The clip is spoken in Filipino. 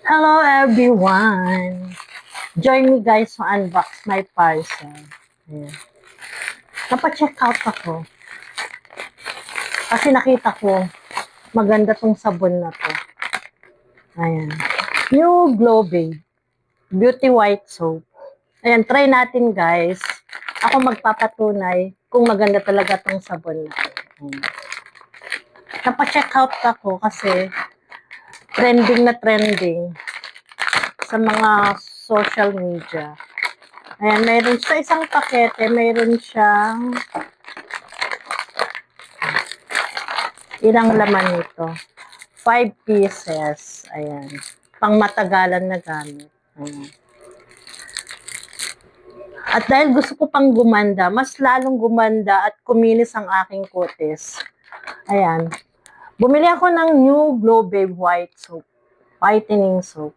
Hello everyone! Join me guys to unbox my parcel. Ayan. Napacheck out ako. Kasi nakita ko, maganda tong sabon na to. Ayan. New Glow Babe Beauty White Soap. Ayan, try natin guys. Ako magpapatunay kung maganda talaga tong sabon na to. Ayan. Napacheck out ako kasi trending na trending sa mga social media. Ayan, mayroon sa isang pakete, mayroon siyang ilang laman nito. 5 pieces. Ayan. Pang matagalan na gamit. Ayan. At dahil gusto ko pang gumanda, mas lalong gumanda at kuminis ang aking kutis. Ayan. Bumili ako ng New Glow Babe White Soap. Whitening Soap.